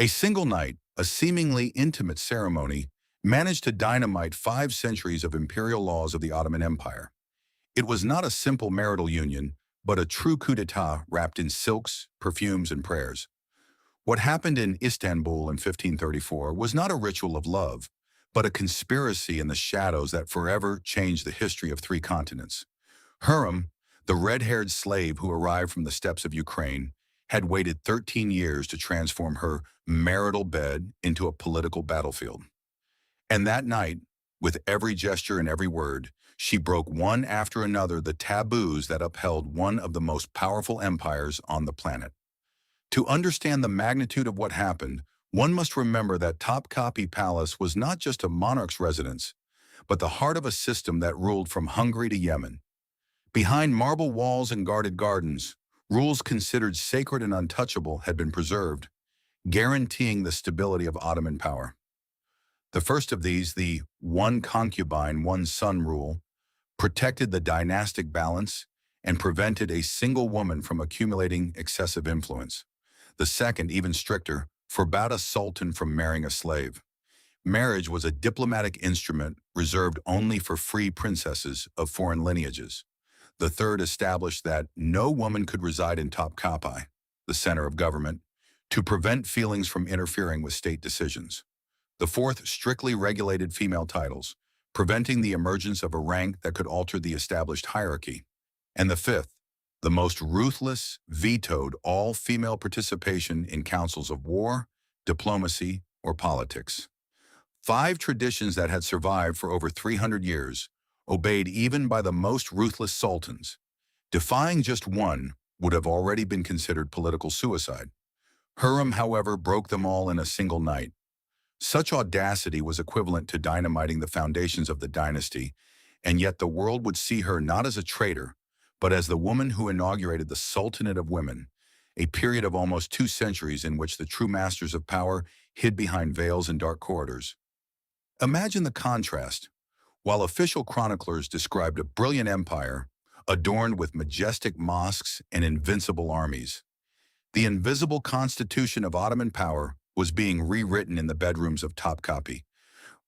A single night, a seemingly intimate ceremony, managed to dynamite 5 centuries of imperial laws of the Ottoman Empire. It was not a simple marital union, but a true coup d'etat wrapped in silks, perfumes, and prayers. What happened in Istanbul in 1534 was not a ritual of love, but a conspiracy in the shadows that forever changed the history of 3 continents. Hurrem, the red-haired slave who arrived from the steppes of Ukraine, had waited 13 years to transform her marital bed into a political battlefield. And that night, with every gesture and every word, she broke one after another the taboos that upheld one of the most powerful empires on the planet. To understand the magnitude of what happened, one must remember that Topkapi Palace was not just a monarch's residence, but the heart of a system that ruled from Hungary to Yemen. Behind marble walls and guarded gardens, rules considered sacred and untouchable had been preserved, guaranteeing the stability of Ottoman power. The first of these, the one concubine, one son rule, protected the dynastic balance and prevented a single woman from accumulating excessive influence. The second, even stricter, forbade a sultan from marrying a slave. Marriage was a diplomatic instrument reserved only for free princesses of foreign lineages. The third established that no woman could reside in Topkapi, the center of government, to prevent feelings from interfering with state decisions. The fourth strictly regulated female titles, preventing the emergence of a rank that could alter the established hierarchy. And the fifth, the most ruthless, vetoed all female participation in councils of war, diplomacy, or politics. 5 traditions that had survived for over 300 years, obeyed even by the most ruthless sultans. Defying just one would have already been considered political suicide. Hurrem, however, broke them all in a single night. Such audacity was equivalent to dynamiting the foundations of the dynasty, and yet the world would see her not as a traitor, but as the woman who inaugurated the Sultanate of Women, a period of almost 2 centuries in which the true masters of power hid behind veils and dark corridors. Imagine the contrast. While official chroniclers described a brilliant empire, adorned with majestic mosques and invincible armies, the invisible constitution of Ottoman power was being rewritten in the bedrooms of Topkapi.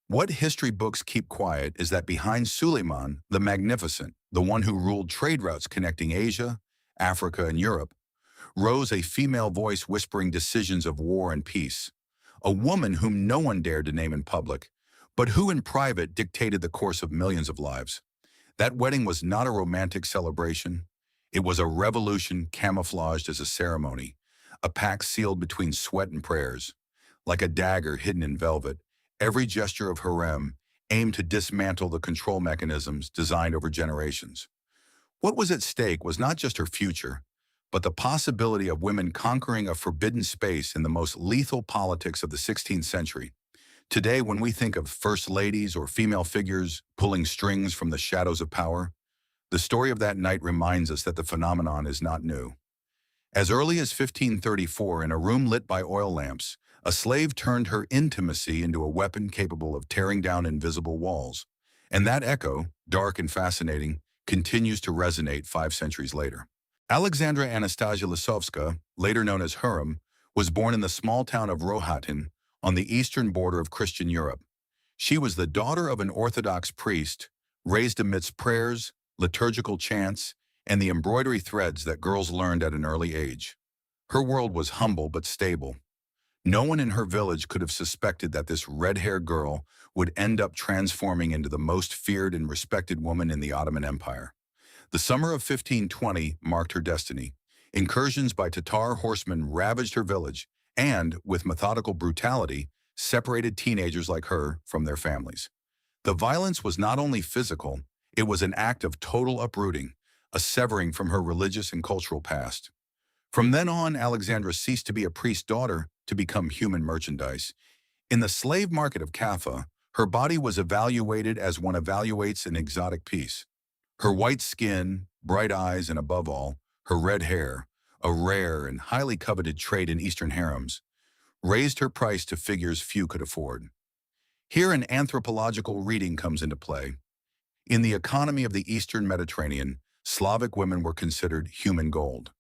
What history books keep quiet is that behind Suleiman the Magnificent, the one who ruled trade routes connecting Asia, Africa, and Europe, rose a female voice whispering decisions of war and peace, a woman whom no one dared to name in public, but who in private dictated the course of millions of lives. That wedding was not a romantic celebration. It was a revolution camouflaged as a ceremony, a pact sealed between sweat and prayers. Like a dagger hidden in velvet, every gesture of Hurrem aimed to dismantle the control mechanisms designed over generations. What was at stake was not just her future, but the possibility of women conquering a forbidden space in the most lethal politics of the 16th century. Today, when we think of first ladies or female figures pulling strings from the shadows of power, the story of that night reminds us that the phenomenon is not new. As early as 1534, in a room lit by oil lamps, a slave turned her intimacy into a weapon capable of tearing down invisible walls. And that echo, dark and fascinating, continues to resonate 5 centuries later. Alexandra Anastasia Lisovska, later known as Hurrem, was born in the small town of Rohatyn, on the eastern border of Christian Europe. She was the daughter of an Orthodox priest, raised amidst prayers, liturgical chants, and the embroidery threads that girls learned at an early age. Her world was humble but stable. No one in her village could have suspected that this red-haired girl would end up transforming into the most feared and respected woman in the Ottoman Empire. The summer of 1520 marked her destiny. Incursions by Tatar horsemen ravaged her village, and, with methodical brutality, separated teenagers like her from their families. The violence was not only physical, it was an act of total uprooting, a severing from her religious and cultural past. From then on, Alexandra ceased to be a priest's daughter to become human merchandise. In the slave market of Kaffa, her body was evaluated as one evaluates an exotic piece. Her white skin, bright eyes, and above all, her red hair, a rare and highly coveted trait in Eastern harems, raised her price to figures few could afford. Here an anthropological reading comes into play. In the economy of the Eastern Mediterranean, Slavic women were considered human gold.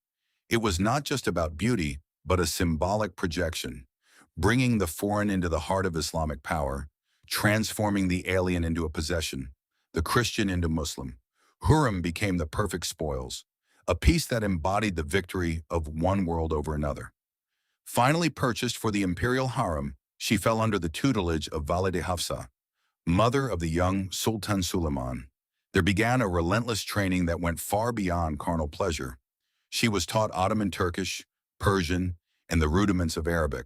It was not just about beauty, but a symbolic projection. bringing the foreign into the heart of Islamic power, transforming the alien into a possession, the Christian into Muslim. Hurrem became the perfect spoils, a piece that embodied the victory of one world over another. Finally purchased for the imperial harem, she fell under the tutelage of Valide Hafsa, mother of the young Sultan Suleiman. There began a relentless training that went far beyond carnal pleasure. She was taught Ottoman Turkish, Persian, and the rudiments of Arabic.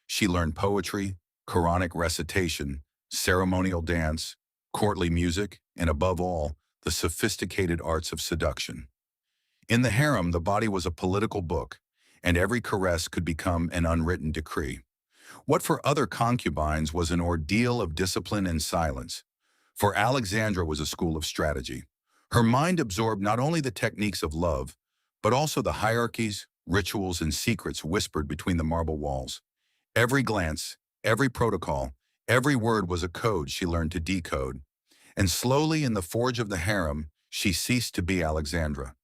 She learned poetry, Quranic recitation, ceremonial dance, courtly music, and above all, the sophisticated arts of seduction. In the harem, the body was a political book, and every caress could become an unwritten decree. What for other concubines was an ordeal of discipline and silence, for Alexandra was a school of strategy. Her mind absorbed not only the techniques of love, but also the hierarchies, rituals, and secrets whispered between the marble walls. Every glance, every protocol, every word was a code she learned to decode. And slowly in the forge of the harem, she ceased to be Alexandra.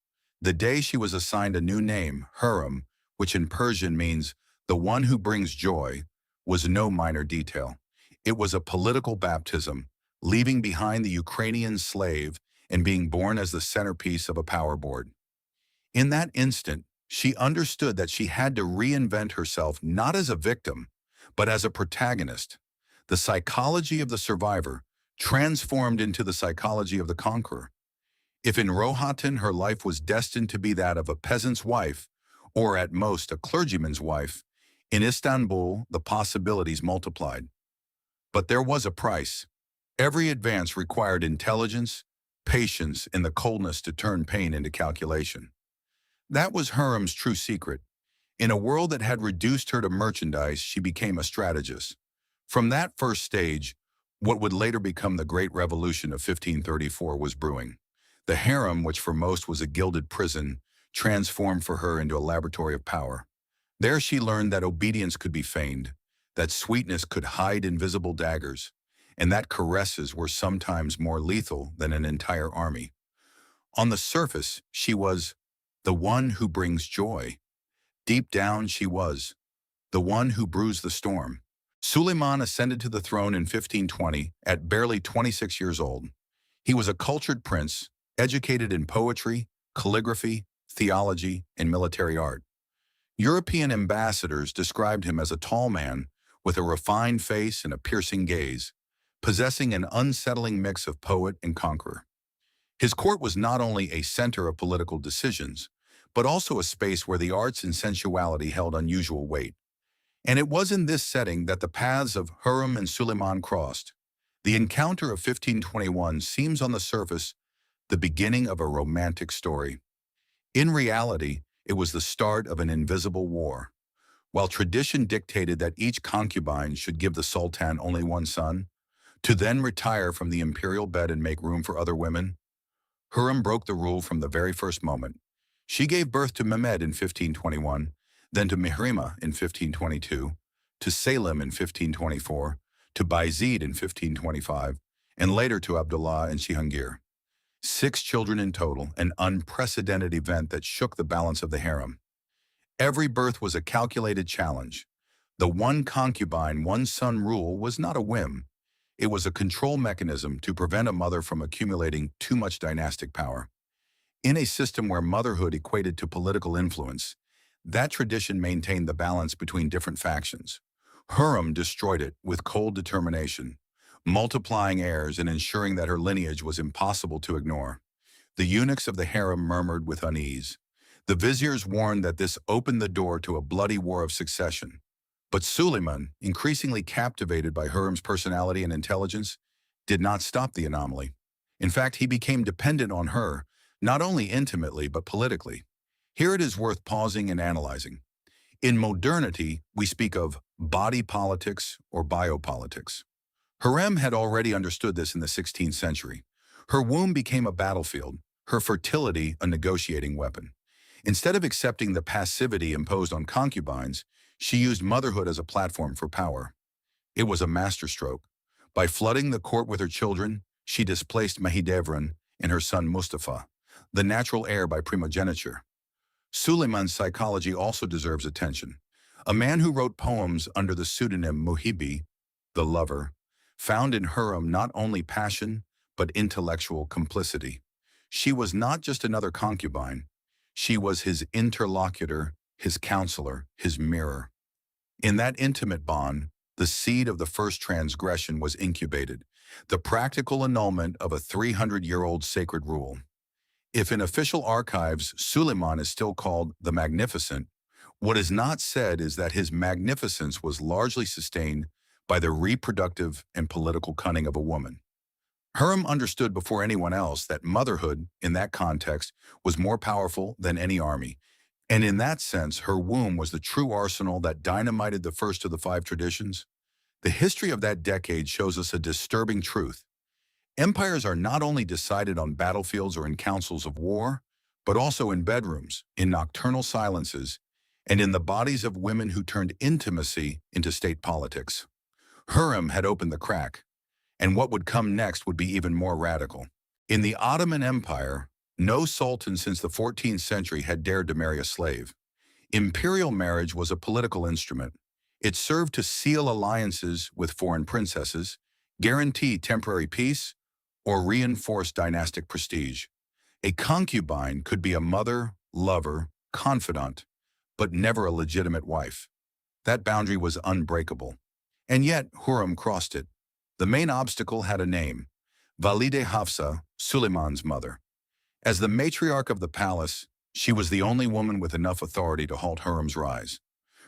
The day she was assigned a new name, Hurrem, which in Persian means the one who brings joy, was no minor detail. It was a political baptism, leaving behind the Ukrainian slave and being born as the centerpiece of a power board. In that instant, she understood that she had to reinvent herself not as a victim, but as a protagonist. The psychology of the survivor transformed into the psychology of the conqueror. If in Rohatyn her life was destined to be that of a peasant's wife, or at most a clergyman's wife, in Istanbul the possibilities multiplied. But there was a price. Every advance required intelligence, patience, and the coldness to turn pain into calculation. That was Hurrem's true secret. In a world that had reduced her to merchandise, she became a strategist. From that first stage, what would later become the Great Revolution of 1534 was brewing. The harem, which for most was a gilded prison, transformed for her into a laboratory of power. There she learned that obedience could be feigned, that sweetness could hide invisible daggers, and that caresses were sometimes more lethal than an entire army. On the surface, she was the one who brings joy. Deep down, she was the one who brews the storm. Suleiman ascended to the throne in 1520 at barely 26 years old. He was a cultured prince, educated in poetry, calligraphy, theology, and military art. European ambassadors described him as a tall man with a refined face and a piercing gaze, possessing an unsettling mix of poet and conqueror. His court was not only a center of political decisions, but also a space where the arts and sensuality held unusual weight. And it was in this setting that the paths of Hurrem and Suleiman crossed. The encounter of 1521 seems on the surface the beginning of a romantic story. In reality, it was the start of an invisible war. While tradition dictated that each concubine should give the Sultan only one son, to then retire from the imperial bed and make room for other women, Hurrem broke the rule from the very first moment. She gave birth to Mehmed in 1521, then to Mihrima in 1522, to Selim in 1524, to Bayezid in 1525, and later to Abdullah and Cihangir. 6 children in total, an unprecedented event that shook the balance of the harem. Every birth was a calculated challenge. The one concubine, one son rule was not a whim. It was a control mechanism to prevent a mother from accumulating too much dynastic power. In a system where motherhood equated to political influence, that tradition maintained the balance between different factions. Hurrem destroyed it with cold determination, multiplying heirs and ensuring that her lineage was impossible to ignore. The eunuchs of the harem murmured with unease. The viziers warned that this opened the door to a bloody war of succession. But Suleiman, increasingly captivated by Hurrem's personality and intelligence, did not stop the anomaly. In fact, he became dependent on her, not only intimately but politically. Here it is worth pausing and analyzing. In modernity, we speak of body politics or biopolitics. Hurrem had already understood this in the 16th century. Her womb became a battlefield, her fertility a negotiating weapon. Instead of accepting the passivity imposed on concubines, she used motherhood as a platform for power. It was a masterstroke. By flooding the court with her children, she displaced Mahidevran and her son Mustafa, the natural heir by primogeniture. Suleiman's psychology also deserves attention. a man who wrote poems under the pseudonym Muhibi, the lover, found in Hurrem not only passion, but intellectual complicity. She was not just another concubine. She was his interlocutor, his counselor, his mirror. In that intimate bond, the seed of the first transgression was incubated, the practical annulment of a 300-year-old sacred rule. If in official archives Suleiman is still called the Magnificent, what is not said is that his magnificence was largely sustained by the reproductive and political cunning of a woman. Hurrem understood before anyone else that motherhood, in that context, was more powerful than any army. And in that sense, her womb was the true arsenal that dynamited the first of the five traditions. The history of that decade shows us a disturbing truth. Empires are not only decided on battlefields or in councils of war, but also in bedrooms, in nocturnal silences, and in the bodies of women who turned intimacy into state politics. Hurrem had opened the crack, and what would come next would be even more radical. In the Ottoman Empire, no sultan since the 14th century had dared to marry a slave. Imperial marriage was a political instrument. It served to seal alliances with foreign princesses, guarantee temporary peace, or reinforce dynastic prestige. A concubine could be a mother, lover, confidant, but never a legitimate wife. That boundary was unbreakable. And yet, Hurrem crossed it. The main obstacle had a name, Valide Hafsa, Suleiman's mother. As the matriarch of the palace, she was the only woman with enough authority to halt Hurrem's rise.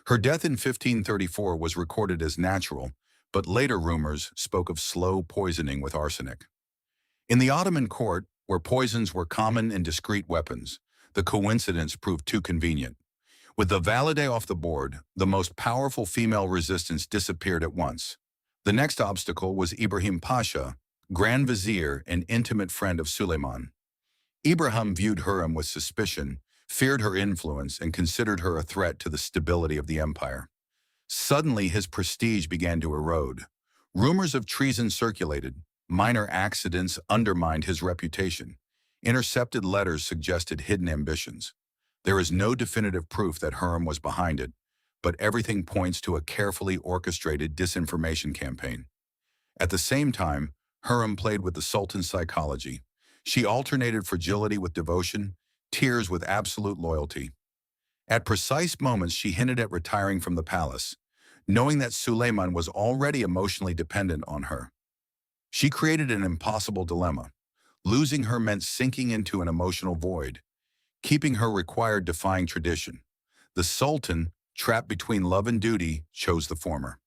Her death in 1534 was recorded as natural, but later rumors spoke of slow poisoning with arsenic. In the Ottoman court, where poisons were common and discreet weapons, the coincidence proved too convenient. With the Valide off the board, the most powerful female resistance disappeared at once. The next obstacle was Ibrahim Pasha, Grand Vizier and intimate friend of Suleiman. Ibrahim viewed Hurrem with suspicion, feared her influence, and considered her a threat to the stability of the empire. Suddenly, his prestige began to erode. Rumors of treason circulated. Minor accidents undermined his reputation. Intercepted letters suggested hidden ambitions. There is no definitive proof that Hurrem was behind it, but everything points to a carefully orchestrated disinformation campaign. At the same time, Hurrem played with the Sultan's psychology. She alternated fragility with devotion, tears with absolute loyalty. At precise moments, she hinted at retiring from the palace, knowing that Suleiman was already emotionally dependent on her. She created an impossible dilemma. Losing her meant sinking into an emotional void. Keeping her required defying tradition. The Sultan, trapped between love and duty, chose the former.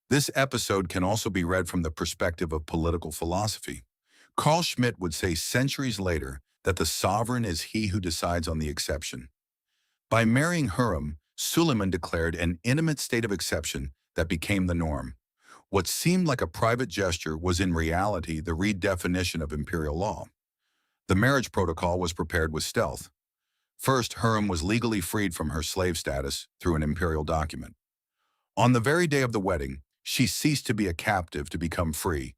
This episode can also be read from the perspective of political philosophy. Carl Schmitt would say centuries later that the sovereign is he who decides on the exception. By marrying Hurrem, Suleiman declared an intimate state of exception that became the norm. What seemed like a private gesture was in reality the redefinition of imperial law. The marriage protocol was prepared with stealth. First, Hurrem was legally freed from her slave status through an imperial document. On the very day of the wedding, she ceased to be a captive to become free,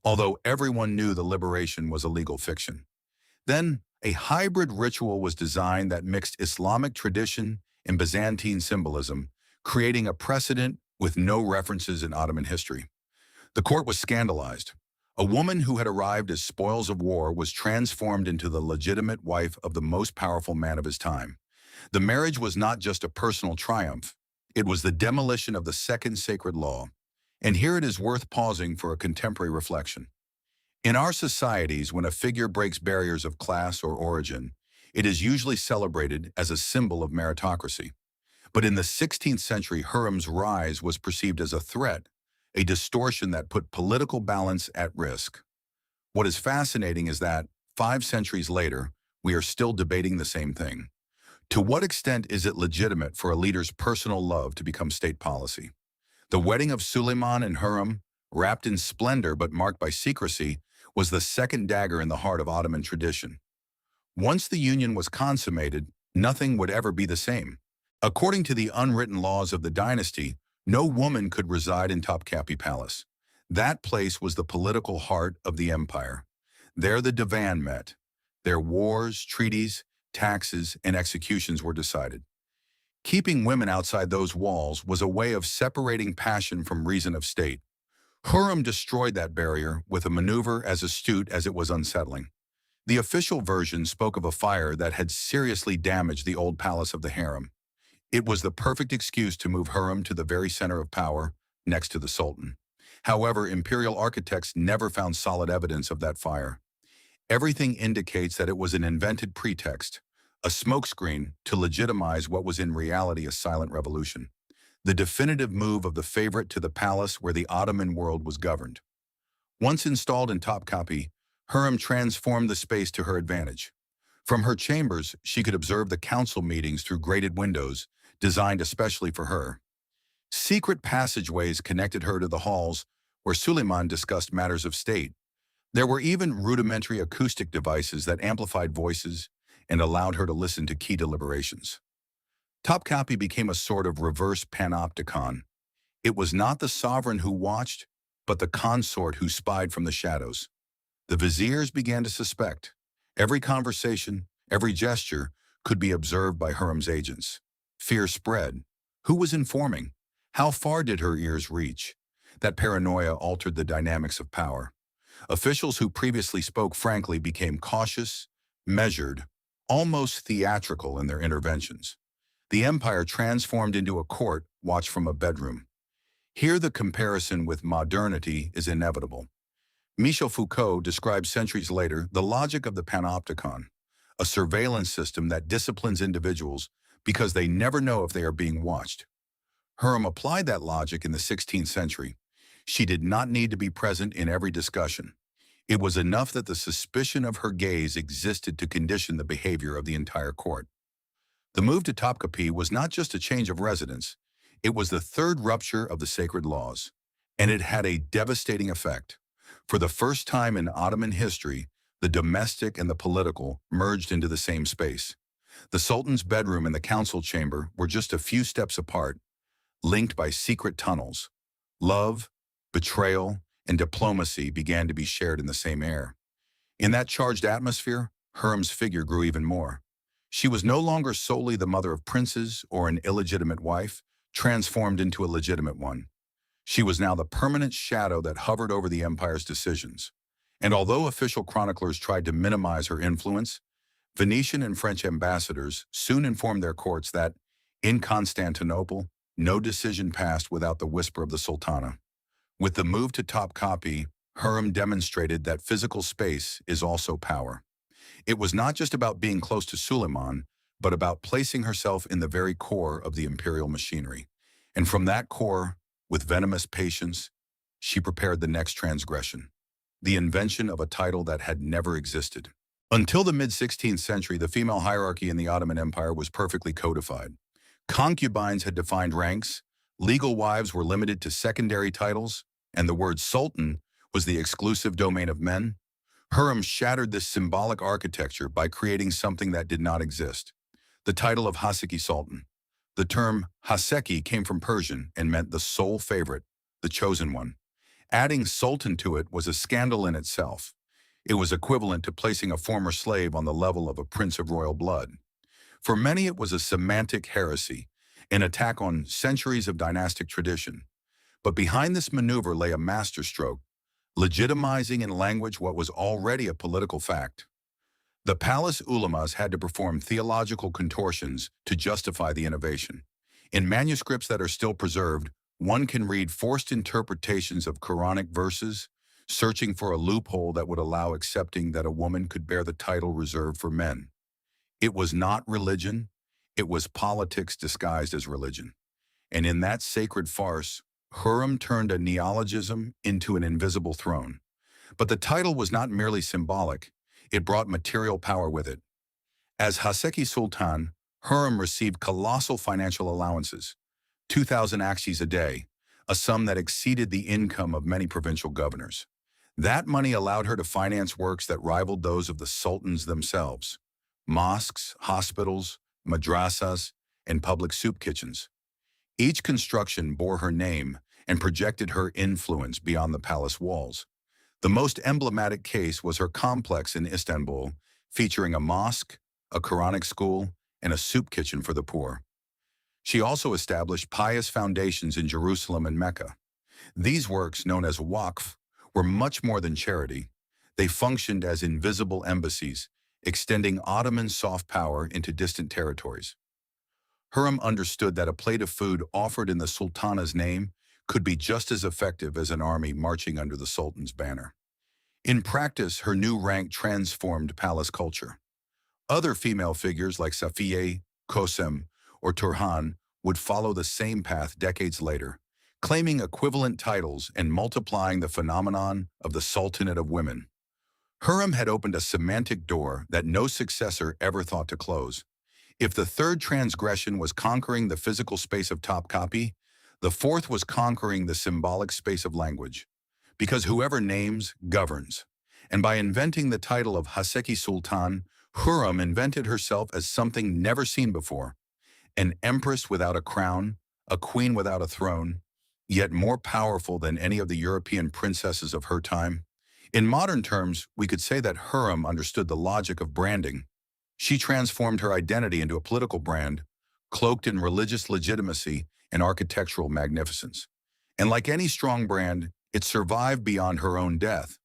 although everyone knew the liberation was a legal fiction. Then, a hybrid ritual was designed that mixed Islamic tradition and Byzantine symbolism, creating a precedent with no references in Ottoman history. The court was scandalized. A woman who had arrived as spoils of war was transformed into the legitimate wife of the most powerful man of his time. The marriage was not just a personal triumph. It was the demolition of the second sacred law. And here it is worth pausing for a contemporary reflection. In our societies, when a figure breaks barriers of class or origin, it is usually celebrated as a symbol of meritocracy. But in the 16th century, Hurrem's rise was perceived as a threat, a distortion that put political balance at risk. What is fascinating is that, 5 centuries later, we are still debating the same thing. To what extent is it legitimate for a leader's personal love to become state policy? The wedding of Suleiman and Hurrem, wrapped in splendor but marked by secrecy, was the second dagger in the heart of Ottoman tradition. Once the union was consummated, nothing would ever be the same. According to the unwritten laws of the dynasty, no woman could reside in Topkapi Palace. That place was the political heart of the empire. There the divan met. Their wars, treaties, taxes, and executions were decided. Keeping women outside those walls was a way of separating passion from reason of state. Hurrem destroyed that barrier with a maneuver as astute as it was unsettling. The official version spoke of a fire that had seriously damaged the old palace of the harem. It was the perfect excuse to move Hurrem to the very center of power, next to the Sultan. However, imperial architects never found solid evidence of that fire. Everything indicates that it was an invented pretext, a smokescreen to legitimize what was in reality a silent revolution, the definitive move of the favorite to the palace where the Ottoman world was governed. Once installed in Topkapi, Hurrem transformed the space to her advantage. From her chambers, she could observe the council meetings through grated windows, designed especially for her. Secret passageways connected her to the halls where Suleiman discussed matters of state. There were even rudimentary acoustic devices that amplified voices and allowed her to listen to key deliberations. Topkapi became a sort of reverse panopticon. It was not the sovereign who watched, but the consort who spied from the shadows. The viziers began to suspect. Every conversation, every gesture could be observed by Hurrem's agents. Fear spread. Who was informing? How far did her ears reach? That paranoia altered the dynamics of power. Officials who previously spoke frankly became cautious, measured, almost theatrical in their interventions. The empire transformed into a court watched from a bedroom. Here the comparison with modernity is inevitable. Michel Foucault described centuries later the logic of the panopticon, a surveillance system that disciplines individuals because they never know if they are being watched. Hurrem applied that logic in the 16th century. She did not need to be present in every discussion. It was enough that the suspicion of her gaze existed to condition the behavior of the entire court. The move to Topkapi was not just a change of residence, it was the third rupture of the sacred laws, and it had a devastating effect. For the first time in Ottoman history, the domestic and the political merged into the same space. The Sultan's bedroom and the council chamber were just a few steps apart, linked by secret tunnels. Love, betrayal, and diplomacy began to be shared in the same air. In that charged atmosphere, Hurrem's figure grew even more. She was no longer solely the mother of princes or an illegitimate wife, transformed into a legitimate one. She was now the permanent shadow that hovered over the empire's decisions. And although official chroniclers tried to minimize her influence, Venetian and French ambassadors soon informed their courts that, in Constantinople, no decision passed without the whisper of the Sultana. With the move to Topkapi, Hurrem demonstrated that physical space is also power. It was not just about being close to Suleiman, but about placing herself in the very core of the imperial machinery. And from that core, with venomous patience, she prepared the next transgression, the invention of a title that had never existed. Until the mid-16th century, the female hierarchy in the Ottoman Empire was perfectly codified. Concubines had defined ranks, legal wives were limited to secondary titles, and the word sultan was the exclusive domain of men. Hurrem shattered this symbolic architecture by creating something that did not exist, the title of Haseki Sultan. The term Haseki came from Persian and meant the sole favorite, the chosen one. Adding sultan to it was a scandal in itself. It was equivalent to placing a former slave on the level of a prince of royal blood. For many, it was a semantic heresy, an attack on centuries of dynastic tradition. But behind this maneuver lay a masterstroke, legitimizing in language what was already a political fact. The palace ulamas had to perform theological contortions to justify the innovation. In manuscripts that are still preserved, one can read forced interpretations of Quranic verses, searching for a loophole that would allow accepting that a woman could bear the title reserved for men. It was not religion, it was politics disguised as religion. And in that sacred farce, Hurrem turned a neologism into an invisible throne. But the title was not merely symbolic, it brought material power with it. As Haseki Sultan, Hurrem received colossal financial allowances, 2,000 akshis a day, a sum that exceeded the income of many provincial governors. That money allowed her to finance works that rivaled those of the sultans themselves: mosques, hospitals, madrasas, and public soup kitchens. Each construction bore her name and projected her influence beyond the palace walls. The most emblematic case was her complex in Istanbul, featuring a mosque, a Quranic school, and a soup kitchen for the poor. She also established pious foundations in Jerusalem and Mecca. These works, known as waqf, were much more than charity. They functioned as invisible embassies, extending Ottoman soft power into distant territories. Hurrem understood that a plate of food offered in the Sultana's name could be just as effective as an army marching under the Sultan's banner. In practice, her new rank transformed palace culture. Other female figures like Safiye, Kosem, or Turhan would follow the same path decades later, claiming equivalent titles and multiplying the phenomenon of the Sultanate of Women. Hurrem had opened a semantic door that no successor ever thought to close. If the third transgression was conquering the physical space of Topkapi, the fourth was conquering the symbolic space of language. Because whoever names, governs. And by inventing the title of Haseki Sultan, Hurrem invented herself as something never seen before, an empress without a crown, a queen without a throne, yet more powerful than any of the European princesses of her time. In modern terms, we could say that Hurrem understood the logic of branding. She transformed her identity into a political brand, cloaked in religious legitimacy and architectural magnificence. And like any strong brand, it survived beyond her own death.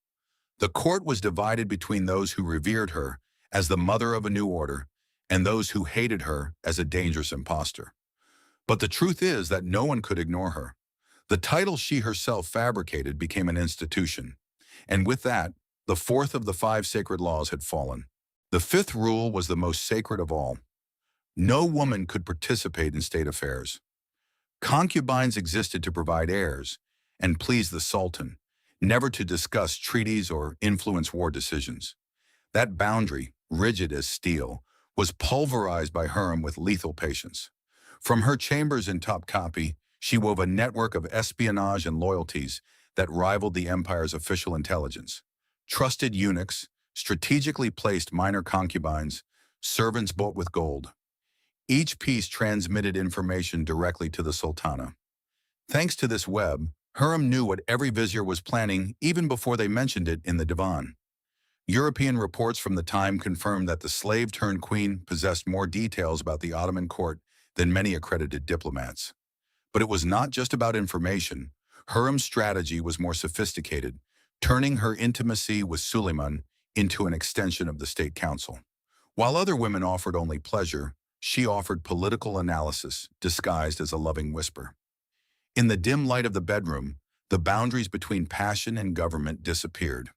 The court was divided between those who revered her as the mother of a new order and those who hated her as a dangerous impostor. But the truth is that no one could ignore her. The title she herself fabricated became an institution. And with that, the fourth of the 5 sacred laws had fallen. The fifth rule was the most sacred of all. No woman could participate in state affairs. Concubines existed to provide heirs and please the Sultan, never to discuss treaties or influence war decisions. That boundary, rigid as steel, was pulverized by Hurrem with lethal patience. From her chambers in Topkapi, she wove a network of espionage and loyalties that rivaled the empire's official intelligence. Trusted eunuchs, strategically placed minor concubines, servants bought with gold. Each piece transmitted information directly to the Sultana. Thanks to this web, Hurrem knew what every vizier was planning even before they mentioned it in the divan. European reports from the time confirmed that the slave-turned-queen possessed more details about the Ottoman court than many accredited diplomats. But it was not just about information. Hurrem's strategy was more sophisticated, turning her intimacy with Suleiman into an extension of the state council. While other women offered only pleasure, she offered political analysis disguised as a loving whisper. In the dim light of the bedroom, the boundaries between passion and government disappeared.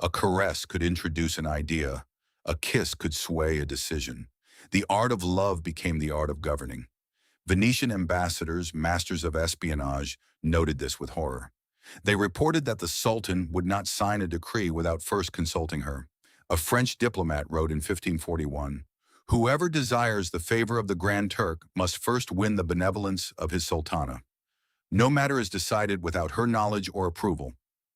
A caress could introduce an idea. A kiss could sway a decision. The art of love became the art of governing. Venetian ambassadors, masters of espionage, noted this with horror. They reported that the Sultan would not sign a decree without first consulting her. A French diplomat wrote in 1541, "Whoever desires the favor of the Grand Turk must first win the benevolence of his Sultana. No matter is decided without her knowledge or approval."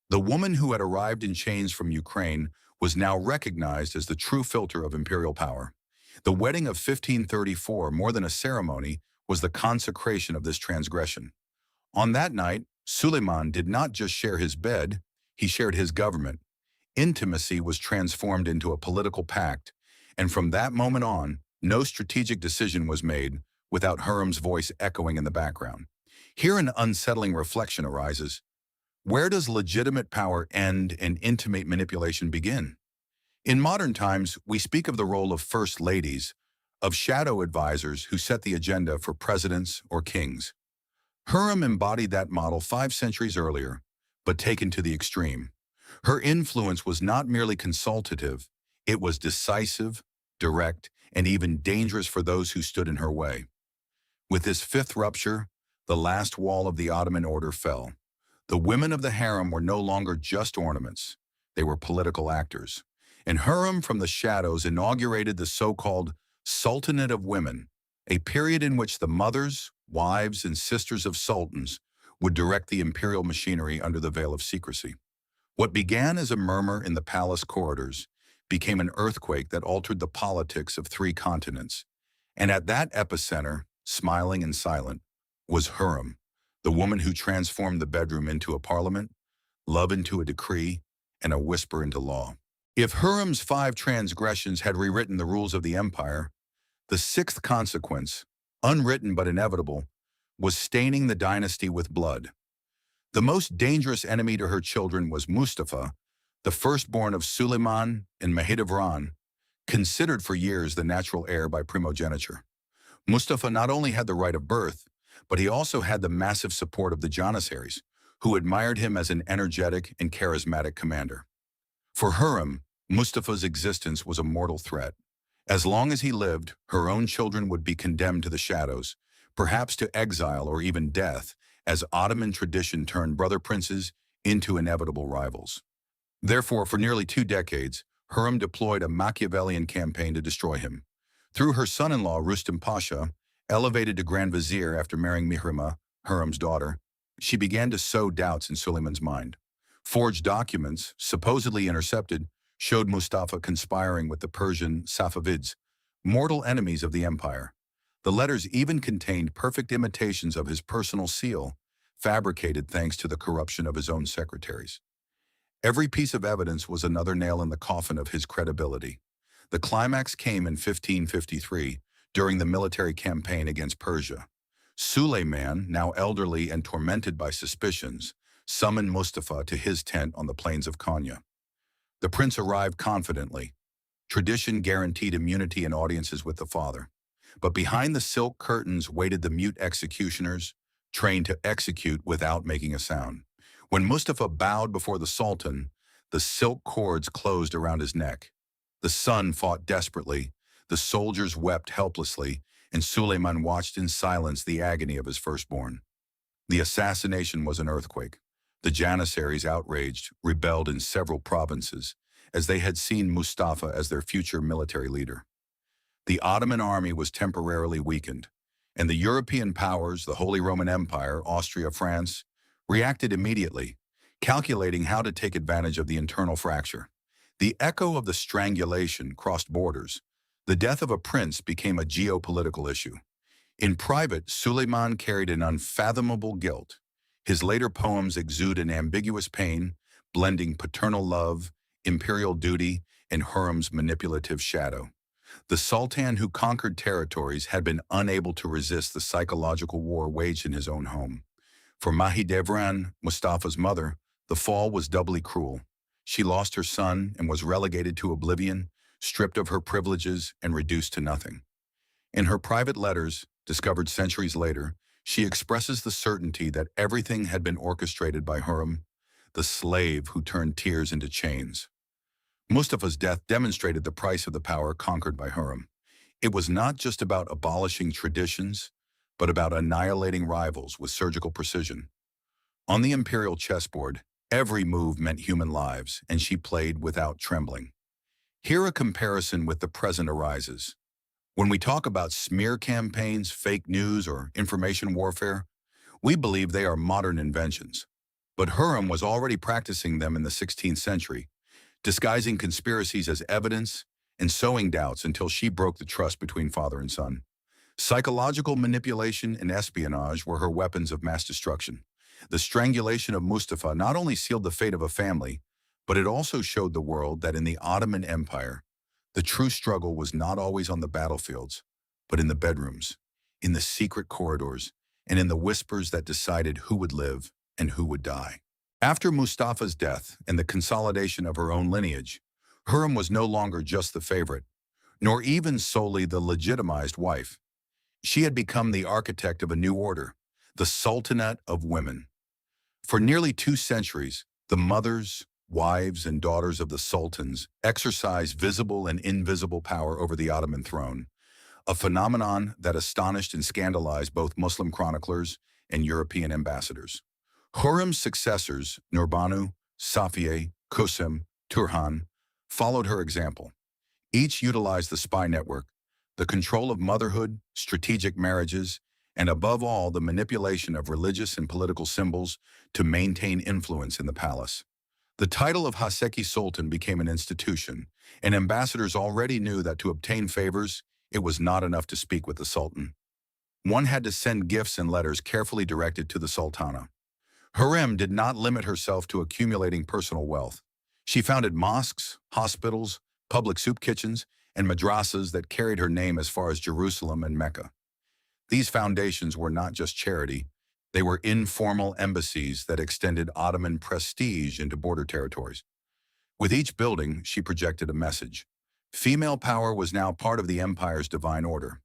The woman who had arrived in chains from Ukraine was now recognized as the true filter of imperial power. The wedding of 1534, more than a ceremony, was the consecration of this transgression. On that night, Suleiman did not just share his bed, he shared his government. Intimacy was transformed into a political pact, and from that moment on, no strategic decision was made without Hurrem's voice echoing in the background. Here an unsettling reflection arises. Where does legitimate power end and intimate manipulation begin? In modern times, we speak of the role of first ladies, of shadow advisors who set the agenda for presidents or kings. Hurrem embodied that model 5 centuries earlier, but taken to the extreme. Her influence was not merely consultative, it was decisive, direct, and even dangerous for those who stood in her way. With this fifth rupture, the last wall of the Ottoman order fell. The women of the harem were no longer just ornaments, they were political actors. And Hurrem from the shadows inaugurated the so-called Sultanate of Women, a period in which the mothers, wives, and sisters of sultans would direct the imperial machinery under the veil of secrecy. What began as a murmur in the palace corridors became an earthquake that altered the politics of 3 continents. And at that epicenter, smiling and silent, was Hurrem, the woman who transformed the bedroom into a parliament, love into a decree, and a whisper into law. If Hurrem's 5 transgressions had rewritten the rules of the empire, the 6th consequence, unwritten but inevitable, was staining the dynasty with blood. The most dangerous enemy to her children was Mustafa, the firstborn of Suleiman and Mahidevran, considered for years the natural heir by primogeniture. Mustafa not only had the right of birth, but he also had the massive support of the Janissaries, who admired him as an energetic and charismatic commander. For Hurrem, Mustafa's existence was a mortal threat. As long as he lived, her own children would be condemned to the shadows, perhaps to exile or even death, as Ottoman tradition turned brother princes into inevitable rivals. Therefore, for nearly 2 decades, Hurrem deployed a Machiavellian campaign to destroy him. Through her son-in-law Rustam Pasha, elevated to Grand Vizier after marrying Mihrima, Hurrem's daughter, she began to sow doubts in Suleiman's mind. Forged documents, supposedly intercepted, showed Mustafa conspiring with the Persian Safavids, mortal enemies of the empire. The letters even contained perfect imitations of his personal seal, fabricated thanks to the corruption of his own secretaries. Every piece of evidence was another nail in the coffin of his credibility. The climax came in 1553, during the military campaign against Persia. Suleiman, now elderly and tormented by suspicions, summoned Mustafa to his tent on the plains of Konya. The prince arrived confidently. Tradition guaranteed immunity and audiences with the father. But behind the silk curtains waited the mute executioners, trained to execute without making a sound. When Mustafa bowed before the Sultan, the silk cords closed around his neck. The son fought desperately, the soldiers wept helplessly, and Suleiman watched in silence the agony of his firstborn. The assassination was an earthquake. The Janissaries, outraged, rebelled in several provinces, as they had seen Mustafa as their future military leader. The Ottoman army was temporarily weakened, and the European powers, the Holy Roman Empire, Austria, France, reacted immediately, calculating how to take advantage of the internal fracture. The echo of the strangulation crossed borders. The death of a prince became a geopolitical issue. In private, Suleiman carried an unfathomable guilt. His later poems exude an ambiguous pain, blending paternal love, imperial duty, and Hurrem's manipulative shadow. The Sultan who conquered territories had been unable to resist the psychological war waged in his own home. For Mahidevran, Mustafa's mother, the fall was doubly cruel. She lost her son and was relegated to oblivion, stripped of her privileges and reduced to nothing. In her private letters, discovered centuries later, she expresses the certainty that everything had been orchestrated by Hurrem, the slave who turned tears into chains. Mustafa's death demonstrated the price of the power conquered by Hurrem. It was not just about abolishing traditions, but about annihilating rivals with surgical precision. On the imperial chessboard, every move meant human lives, and she played without trembling. Here a comparison with the present arises. When we talk about smear campaigns, fake news, or information warfare, we believe they are modern inventions. But Hurrem was already practicing them in the 16th century, disguising conspiracies as evidence and sowing doubts until she broke the trust between father and son. Psychological manipulation and espionage were her weapons of mass destruction. The strangulation of Mustafa not only sealed the fate of a family, but it also showed the world that in the Ottoman Empire, the true struggle was not always on the battlefields, but in the bedrooms, in the secret corridors, and in the whispers that decided who would live and who would die. After Mustafa's death and the consolidation of her own lineage, Hurrem was no longer just the favorite, nor even solely the legitimized wife. She had become the architect of a new order, the Sultanate of Women. For nearly 2 centuries, the mothers, wives, and daughters of the sultans exercised visible and invisible power over the Ottoman throne, a phenomenon that astonished and scandalized both Muslim chroniclers and European ambassadors. Hurrem's successors, Nurbanu, Safiye, Qasim, Turhan, followed her example. Each utilized the spy network, the control of motherhood, strategic marriages, and above all, the manipulation of religious and political symbols to maintain influence in the palace. The title of Haseki Sultan became an institution, and ambassadors already knew that to obtain favors, it was not enough to speak with the Sultan. One had to send gifts and letters carefully directed to the Sultana. Hurrem did not limit herself to accumulating personal wealth. She founded mosques, hospitals, public soup kitchens, and madrasas that carried her name as far as Jerusalem and Mecca. These foundations were not just charity, they were informal embassies that extended Ottoman prestige into border territories. With each building, she projected a message. Female power was now part of the empire's divine order.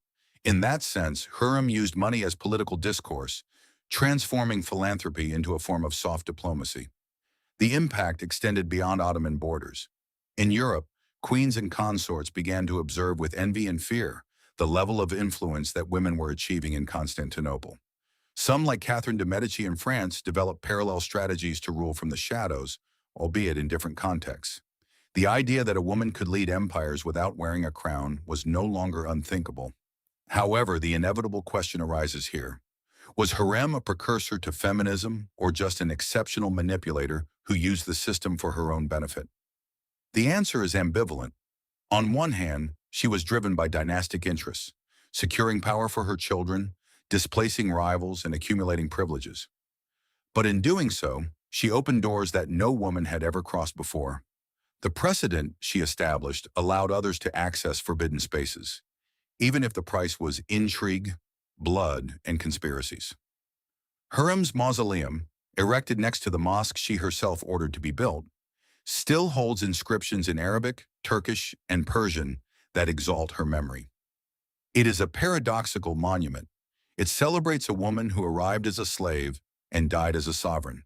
In that sense, Hurrem used money as political discourse, transforming philanthropy into a form of soft diplomacy. The impact extended beyond Ottoman borders. In Europe, queens and consorts began to observe with envy and fear the level of influence that women were achieving in Constantinople. Some, like Catherine de' Medici in France, developed parallel strategies to rule from the shadows, albeit in different contexts. The idea that a woman could lead empires without wearing a crown was no longer unthinkable. However, the inevitable question arises here. Was Hurrem a precursor to feminism or just an exceptional manipulator who used the system for her own benefit? The answer is ambivalent. On one hand, she was driven by dynastic interests, securing power for her children, displacing rivals, and accumulating privileges. But in doing so, she opened doors that no woman had ever crossed before. The precedent she established allowed others to access forbidden spaces, even if the price was intrigue, blood, and conspiracies. Hurrem's mausoleum, erected next to the mosque she herself ordered to be built, still holds inscriptions in Arabic, Turkish, and Persian that exalt her memory. It is a paradoxical monument. It celebrates a woman who arrived as a slave and died as a sovereign.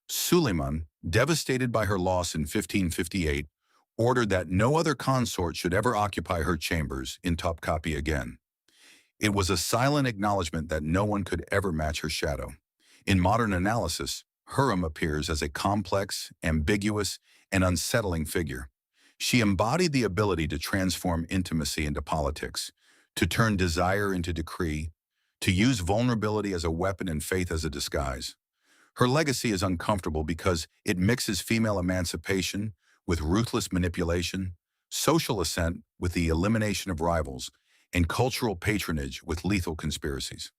Suleiman, devastated by her loss in 1558, ordered that no other consort should ever occupy her chambers in Topkapi again. It was a silent acknowledgement that no one could ever match her shadow. In modern analysis, Hurrem appears as a complex, ambiguous, and unsettling figure. She embodied the ability to transform intimacy into politics, to turn desire into decree, to use vulnerability as a weapon and faith as a disguise. Her legacy is uncomfortable because it mixes female emancipation with ruthless manipulation, social ascent with the elimination of rivals, and cultural patronage with lethal conspiracies.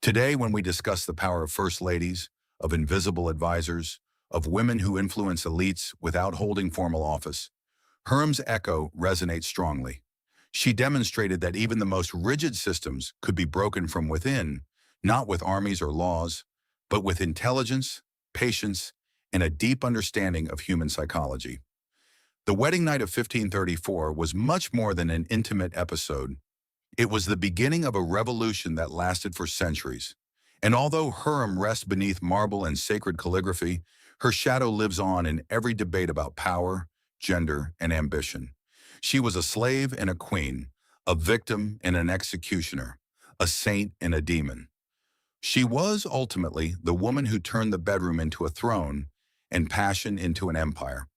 Today, when we discuss the power of first ladies, of invisible advisors, of women who influence elites without holding formal office, Hurrem's echo resonates strongly. She demonstrated that even the most rigid systems could be broken from within, not with armies or laws, but with intelligence, patience, and a deep understanding of human psychology. The wedding night of 1534 was much more than an intimate episode. It was the beginning of a revolution that lasted for centuries. And although Hurrem rests beneath marble and sacred calligraphy, her shadow lives on in every debate about power, gender, and ambition. She was a slave and a queen, a victim and an executioner, a saint and a demon. She was ultimately the woman who turned the bedroom into a throne and passion into an empire.